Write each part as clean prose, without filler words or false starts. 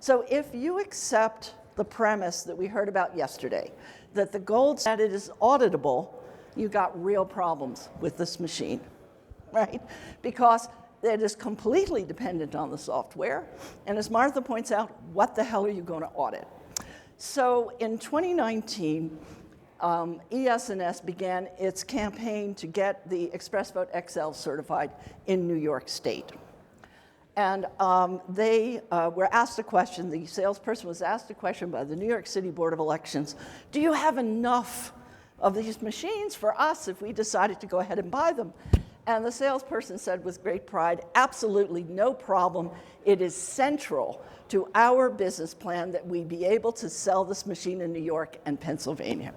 So if you accept the premise that we heard about yesterday, that the gold standard is auditable, you got real problems with this machine, right? Because it is completely dependent on the software. And as Martha points out, what the hell are you going to audit? So in 2019, ES&S began its campaign to get the ExpressVote XL certified in New York State. And they were asked a question, the salesperson was asked a question by the New York City Board of Elections, do you have enough of these machines for us if we decided to go ahead and buy them? And the salesperson said with great pride, absolutely no problem. It is central to our business plan that we be able to sell this machine in New York and Pennsylvania.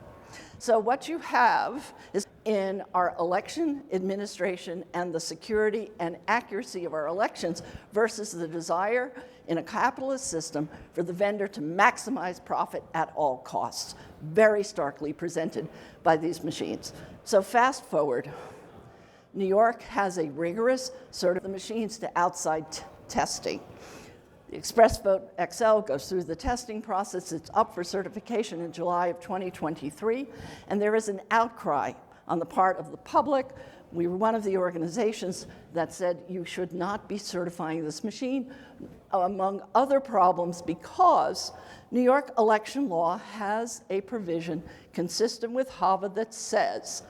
So what you have is in our election administration and the security and accuracy of our elections versus the desire in a capitalist system for the vendor to maximize profit at all costs, very starkly presented by these machines. So fast forward, New York has a rigorous sort of the machines to outside testing. The ExpressVote XL goes through the testing process. It's up for certification in July of 2023, and there is an outcry on the part of the public. We were one of the organizations that said you should not be certifying this machine, among other problems, because New York election law has a provision consistent with HAVA that says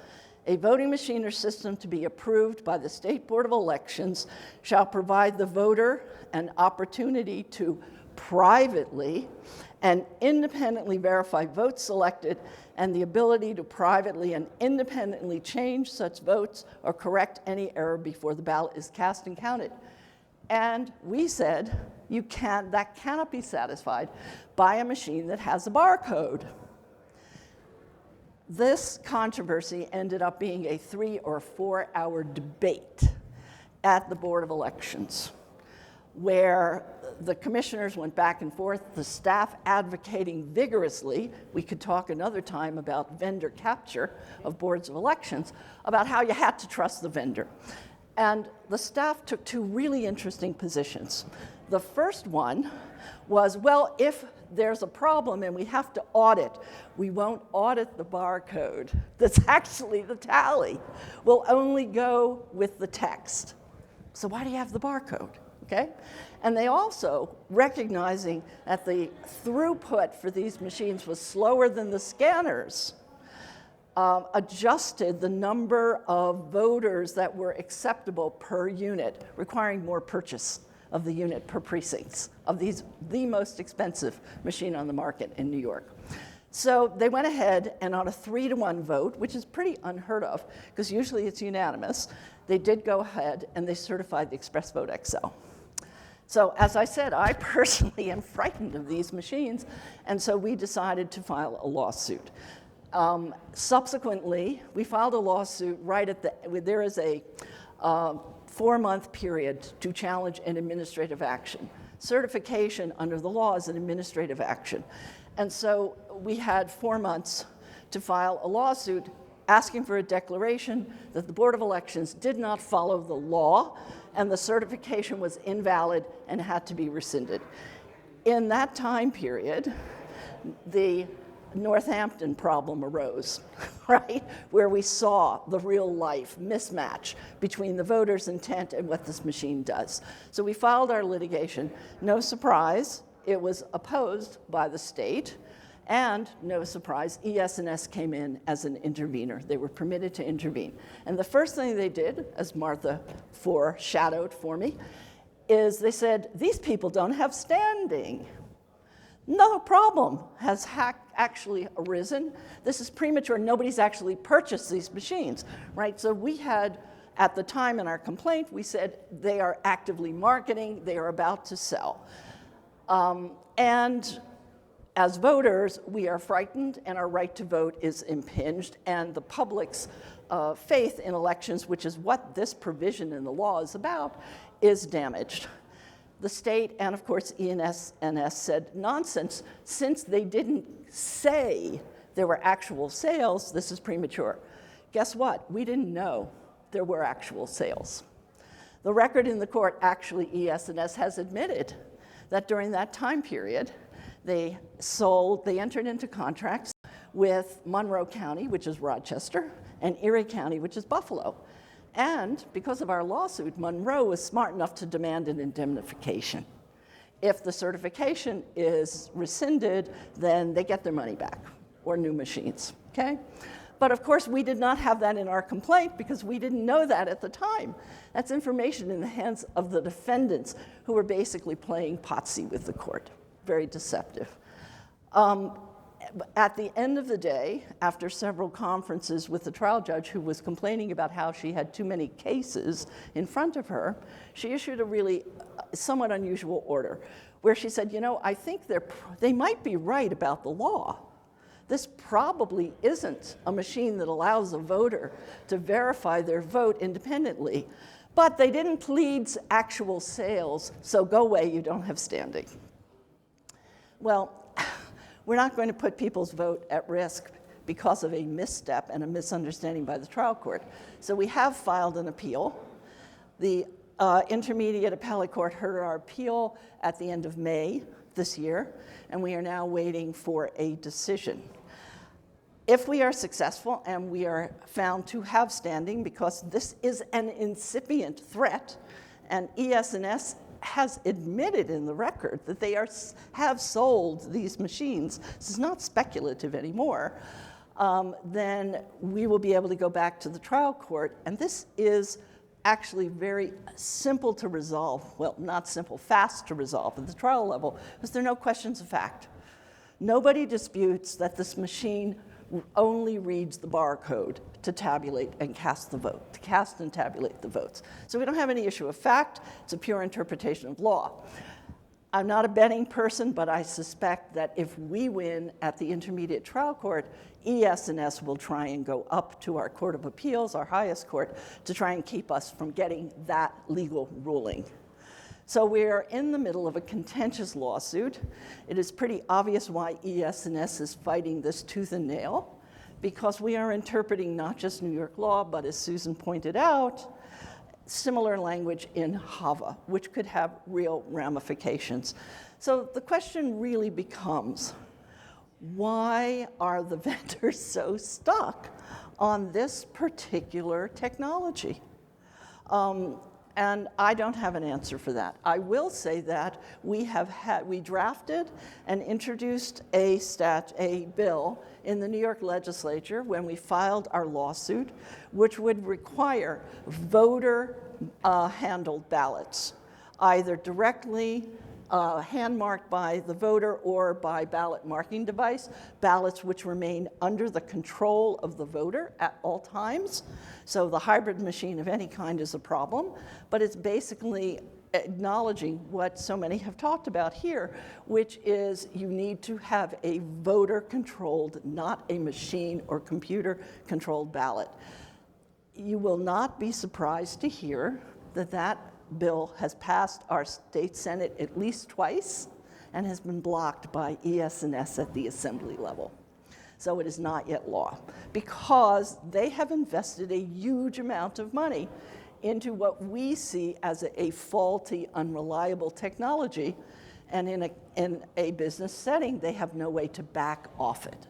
a voting machine or system to be approved by the State Board of Elections shall provide the voter an opportunity to privately and independently verify votes selected and the ability to privately and independently change such votes or correct any error before the ballot is cast and counted. And we said that cannot be satisfied by a machine that has a barcode. This controversy ended up being a 3 or 4 hour debate at the Board of Elections, where the commissioners went back and forth, the staff advocating vigorously. We could talk another time about vendor capture of boards of elections, about how you had to trust the vendor. And the staff took 2 really interesting positions. The first one was, well, if there's a problem and we have to audit, we won't audit the barcode that's actually the tally. We'll only go with the text. So why do you have the barcode? Okay? And they also, recognizing that the throughput for these machines was slower than the scanners, adjusted the number of voters that were acceptable per unit, requiring more purchase of the unit per precincts of the most expensive machine on the market in New York. So they went ahead and on a 3-to-1 vote, which is pretty unheard of because usually it's unanimous, they did go ahead and they certified the ExpressVote XL. So as I said, I personally am frightened of these machines, and so we decided to file a lawsuit. Subsequently, we filed a lawsuit right at there is a 4-month period to challenge an administrative action. Certification under the law is an administrative action. And so we had 4 months to file a lawsuit asking for a declaration that the Board of Elections did not follow the law and the certification was invalid and had to be rescinded. In that time period, the Northampton problem arose, right? Where we saw the real life mismatch between the voter's intent and what this machine does. So we filed our litigation. No surprise, it was opposed by the state, and no surprise, ES&S came in as an intervener. They were permitted to intervene. And the first thing they did, as Martha foreshadowed for me, is they said, these people don't have standing. No problem has actually arisen. This is premature. Nobody's actually purchased these machines, right? So we had, at the time in our complaint, we said they are actively marketing, they are about to sell. And as voters, we are frightened and our right to vote is impinged, and the public's faith in elections, which is what this provision in the law is about, is damaged. The state and, of course, ES&S said, nonsense, since they didn't say there were actual sales, this is premature. Guess what? We didn't know there were actual sales. The record in the court, actually, ES&S has admitted that during that time period, they entered into contracts with Monroe County, which is Rochester, and Erie County, which is Buffalo. And because of our lawsuit, Monroe was smart enough to demand an indemnification. If the certification is rescinded, then they get their money back, or new machines, okay? But of course, we did not have that in our complaint because we didn't know that at the time. That's information in the hands of the defendants who were basically playing Potsy with the court. Very deceptive. At the end of the day, after several conferences with the trial judge who was complaining about how she had too many cases in front of her, she issued a really somewhat unusual order where she said, you know, I think they might be right about the law. This probably isn't a machine that allows a voter to verify their vote independently, but they didn't plead actual sales, so go away, you don't have standing. Well, we're not going to put people's vote at risk because of a misstep and a misunderstanding by the trial court. So we have filed an appeal. The Intermediate Appellate Court heard our appeal at the end of May this year, and we are now waiting for a decision. If we are successful and we are found to have standing, because this is an incipient threat, and ES&S has admitted in the record that they have sold these machines, this is not speculative anymore, then we will be able to go back to the trial court, and this is actually very simple to resolve. Well, not simple, fast to resolve at the trial level, because there are no questions of fact. Nobody disputes that this machine only reads the barcode to tabulate and cast the vote, to cast and tabulate the votes. So we don't have any issue of fact, it's a pure interpretation of law. I'm not a betting person, but I suspect that if we win at the intermediate trial court, ES&S will try and go up to our Court of Appeals, our highest court, to try and keep us from getting that legal ruling. So we're in the middle of a contentious lawsuit. It is pretty obvious why ES&S is fighting this tooth and nail, because we are interpreting not just New York law, but as Susan pointed out, similar language in HAVA, which could have real ramifications. So the question really becomes, why are the vendors so stuck on this particular technology? And I don't have an answer for that. I will say that we drafted and introduced a bill in the New York legislature when we filed our lawsuit, which would require voter handled ballots, either directly hand-marked by the voter or by ballot marking device, ballots which remain under the control of the voter at all times. So the hybrid machine of any kind is a problem, but it's basically acknowledging what so many have talked about here, which is you need to have a voter-controlled, not a machine or computer-controlled ballot. You will not be surprised to hear that that bill has passed our state Senate at least twice and has been blocked by ES&S at the assembly level. So it is not yet law, because they have invested a huge amount of money into what we see as a faulty, unreliable technology, and in a business setting, they have no way to back off it.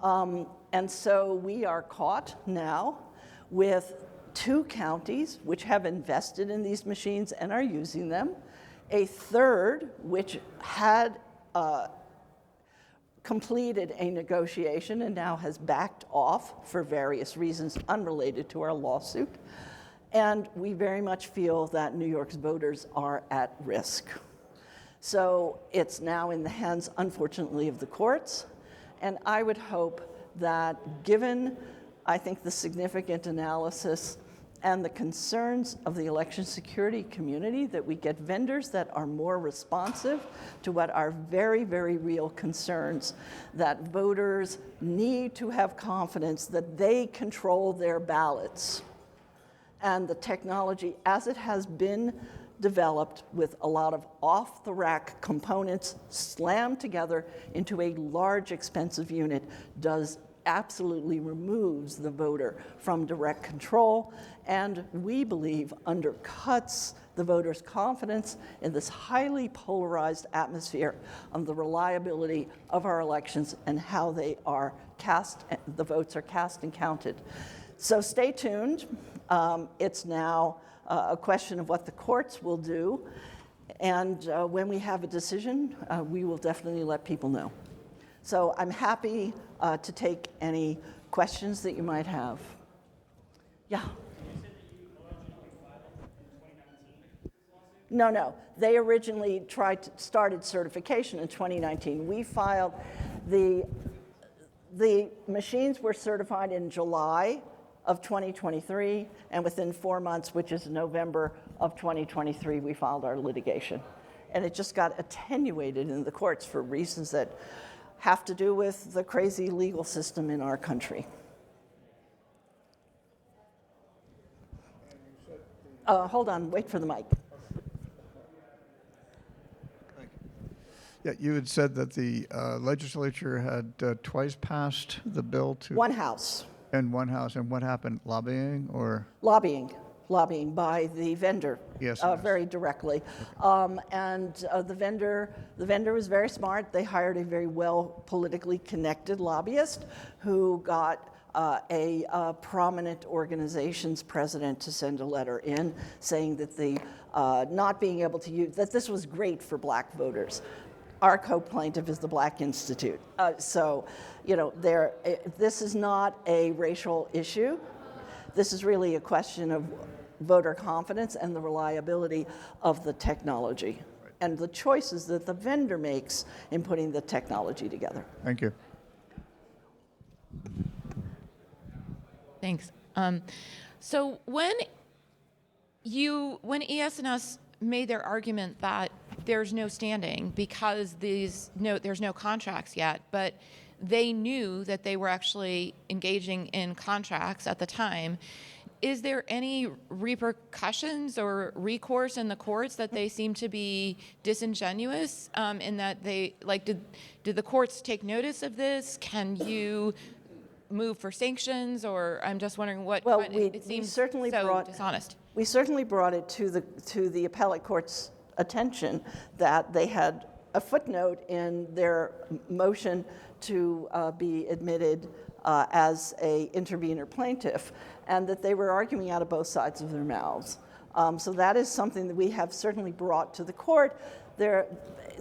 And so we are caught now with 2 counties which have invested in these machines and are using them, a third which had completed a negotiation and now has backed off for various reasons unrelated to our lawsuit. And we very much feel that New York's voters are at risk. So it's now in the hands, unfortunately, of the courts. And I would hope that given, I think, the significant analysis and the concerns of the election security community, that we get vendors that are more responsive to what are very, very real concerns, that voters need to have confidence that they control their ballots. And the technology, as it has been developed with a lot of off-the-rack components slammed together into a large, expensive unit, does absolutely removes the voter from direct control, and we believe undercuts the voters' confidence in this highly polarized atmosphere on the reliability of our elections and how they are cast, the votes are cast and counted. So stay tuned. It's now a question of what the courts will do, and when we have a decision, we will definitely let people know. So I'm happy to take any questions that you might have. Yeah? No. They originally started certification in 2019. We filed, the machines were certified in July of 2023, and within 4 months, which is November of 2023, we filed our litigation. And it just got attenuated in the courts for reasons that have to do with the crazy legal system in our country. Hold on, wait for the mic. Yeah, you had said that the legislature had twice passed the bill to... One house. And one house. And what happened? Lobbying or? Lobbying by the vendor. Yes. Very directly. And the vendor was very smart. They hired a very well politically connected lobbyist who got a prominent organization's president to send a letter in saying that the not being able to use, that this was great for black voters. Our co-plaintiff is the Black Institute. So, you know, this is not a racial issue. This is really a question of voter confidence and the reliability of the technology and the choices that the vendor makes in putting the technology together. Thank you. Thanks. So when ES&S made their argument that there's no standing because there's no contracts yet, but they knew that they were actually engaging in contracts at the time, is there any repercussions or recourse in the courts that they seem to be disingenuous in that they, like, did the courts take notice of this? Can you move for sanctions, or I'm just wondering what, well, it seems so dishonest. We certainly brought it to the appellate court's attention that they had a footnote in their motion to be admitted as a intervener plaintiff, and that they were arguing out of both sides of their mouths. So that is something that we have certainly brought to the court. There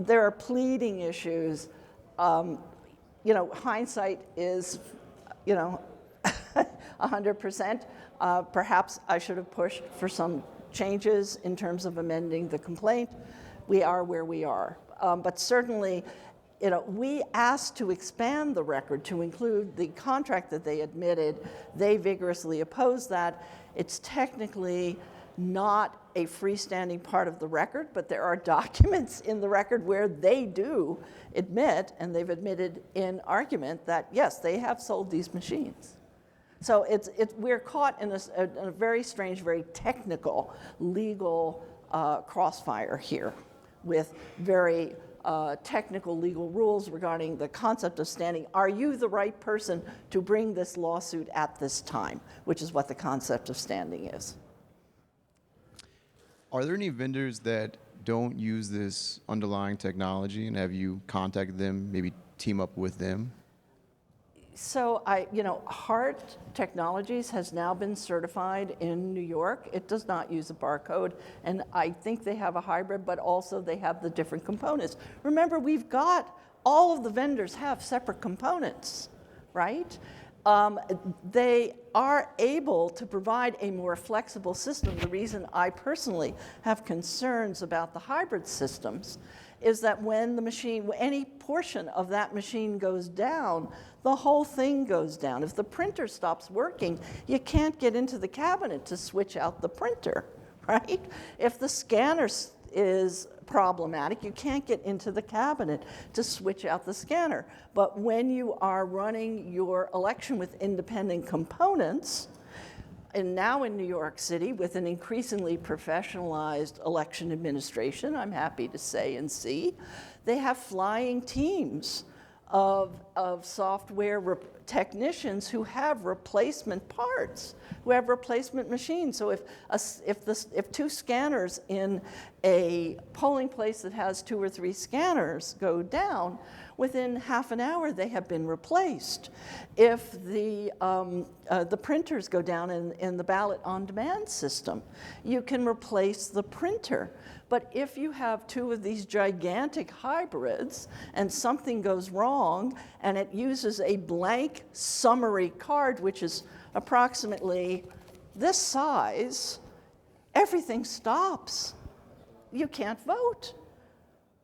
are pleading issues. You know, hindsight is, you know, 100%. Perhaps I should have pushed for some changes in terms of amending the complaint. We are where we are. But certainly, you know, we asked to expand the record to include the contract that they admitted. They vigorously opposed that. It's technically not a freestanding part of the record, but there are documents in the record where they do admit, and they've admitted in argument, that yes, they have sold these machines. So we're caught in a very strange, very technical legal crossfire here with very technical legal rules regarding the concept of standing. Are you the right person to bring this lawsuit at this time, which is what the concept of standing is. Are there any vendors that don't use this underlying technology, and have you contacted them, maybe team up with them? So Hart Technologies has now been certified in New York. It does not use a barcode, and I think they have a hybrid, but also they have the different components. Remember, all of the vendors have separate components, right? They are able to provide a more flexible system. The reason I personally have concerns about the hybrid systems is that when any portion of that machine goes down, the whole thing goes down. If the printer stops working, you can't get into the cabinet to switch out the printer, right? If the scanner is problematic, you can't get into the cabinet to switch out the scanner. But when you are running your election with independent components, and now in New York City, with an increasingly professionalized election administration, I'm happy to say and see, they have flying teams of software technicians who have replacement parts, who have replacement machines. So if two scanners in a polling place that has 2 or 3 scanners go down, within half an hour they have been replaced. If the printers go down in the ballot on demand system, you can replace the printer. But if you have 2 of these gigantic hybrids and something goes wrong and it uses a blank summary card, which is approximately this size, everything stops. You can't vote.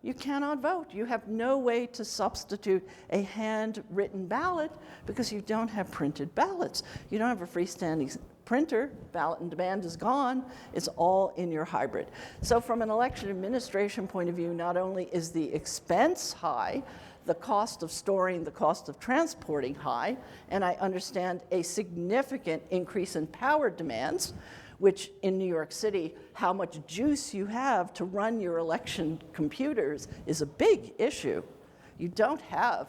You cannot vote. You have no way to substitute a handwritten ballot because you don't have printed ballots. You don't have a freestanding printer. Ballot on demand is gone. It's all in your hybrid. So from an election administration point of view, not only is the expense high, the cost of storing, the cost of transporting high, and I understand a significant increase in power demands, which in New York City, how much juice you have to run your election computers is a big issue. You don't have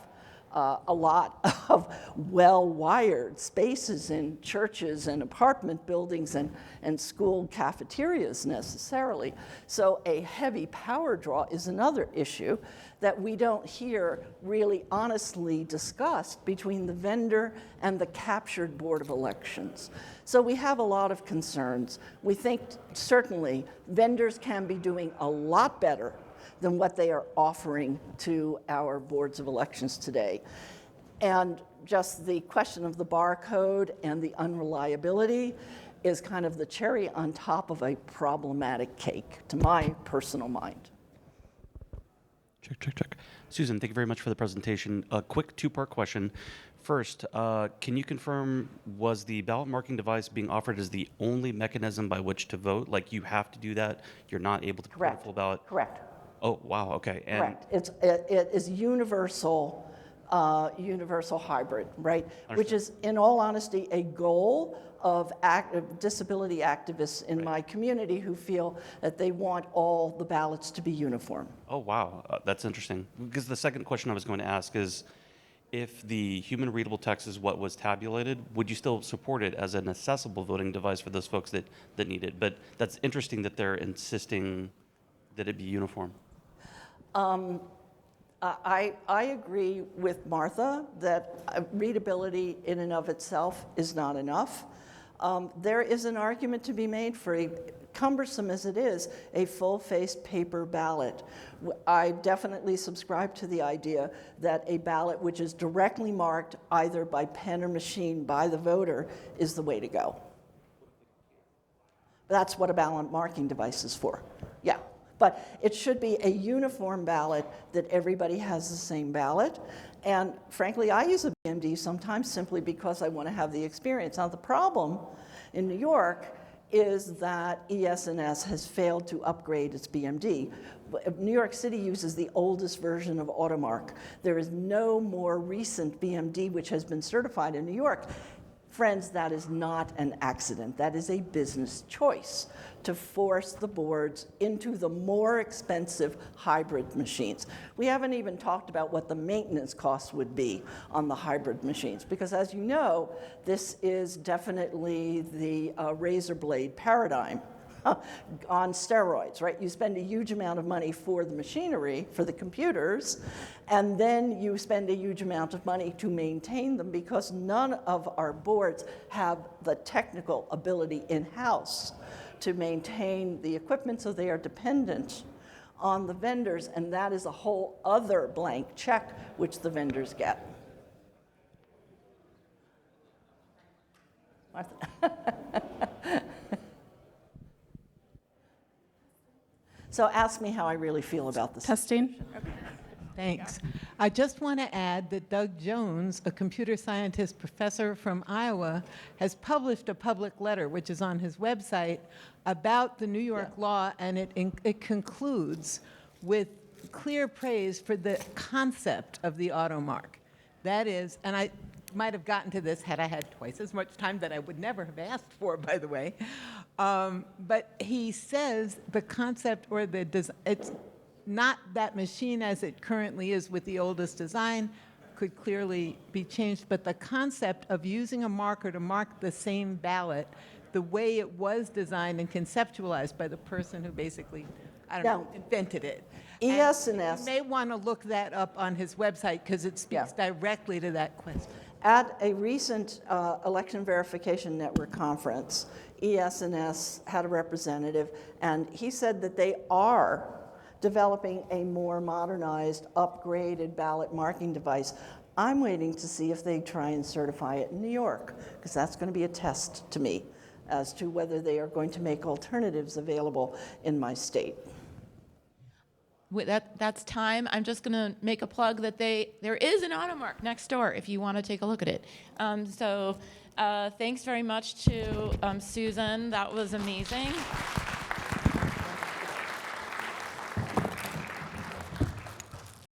a lot of well-wired spaces in churches and apartment buildings and school cafeterias necessarily. So a heavy power draw is another issue that we don't hear really honestly discussed between the vendor and the captured Board of Elections. So we have a lot of concerns. We think certainly vendors can be doing a lot better than what they are offering to our boards of elections today. And just the question of the barcode and the unreliability is kind of the cherry on top of a problematic cake, to my personal mind. Check. Susan, thank you very much for the presentation. A quick 2-part question. First, can you confirm, was the ballot marking device being offered as the only mechanism by which to vote? Like you have to do that? You're not able to print a full ballot? Correct. Oh, wow, okay. And Correct. It is universal hybrid, right? Understood. Which is, in all honesty, a goal of disability activists in my community who feel that they want all the ballots to be uniform. Oh, wow, that's interesting. Because the second question I was going to ask is, if the human readable text is what was tabulated, would you still support it as an accessible voting device for those folks that need it? But that's interesting that they're insisting that it be uniform. I agree with Martha that readability in and of itself is not enough. There is an argument to be made for cumbersome as it is, a full-faced paper ballot. I definitely subscribe to the idea that a ballot which is directly marked either by pen or machine by the voter is the way to go. That's what a ballot marking device is for. Yeah. But it should be a uniform ballot that everybody has the same ballot. And frankly, I use a BMD sometimes simply because I want to have the experience. Now, the problem in New York is that ES&S has failed to upgrade its BMD. New York City uses the oldest version of Automark. There is no more recent BMD which has been certified in New York. Friends, that is not an accident. That is a business choice to force the boards into the more expensive hybrid machines. We haven't even talked about what the maintenance costs would be on the hybrid machines, because as you know, this is definitely the razor blade paradigm on steroids, right? You spend a huge amount of money for the machinery, for the computers, and then you spend a huge amount of money to maintain them because none of our boards have the technical ability in-house to maintain the equipment, so they are dependent on the vendors, and that is a whole other blank check which the vendors get. So ask me how I really feel about this. Testing. Thanks. I just want to add that Doug Jones, a computer scientist professor from Iowa, has published a public letter, which is on his website, about the New York law, and it concludes with clear praise for the concept of the auto mark. That is, and I might have gotten to this had I had twice as much time that I would never have asked for, by the way. But he says the concept or the design, it's not that machine as it currently is with the oldest design, could clearly be changed, but the concept of using a marker to mark the same ballot, the way it was designed and conceptualized by the person who basically, I don't know, Yeah. invented it. ES&S. You may want to look that up on his website because it speaks directly to that question. At a recent Election Verification Network conference, ES&S had a representative, and he said that they are developing a more modernized, upgraded ballot marking device. I'm waiting to see if they try and certify it in New York, because that's going to be a test to me as to whether they are going to make alternatives available in my state. That's time. I'm just going to make a plug that there is an AutoMark next door if you want to take a look at it. Thanks very much to Susan. That was amazing.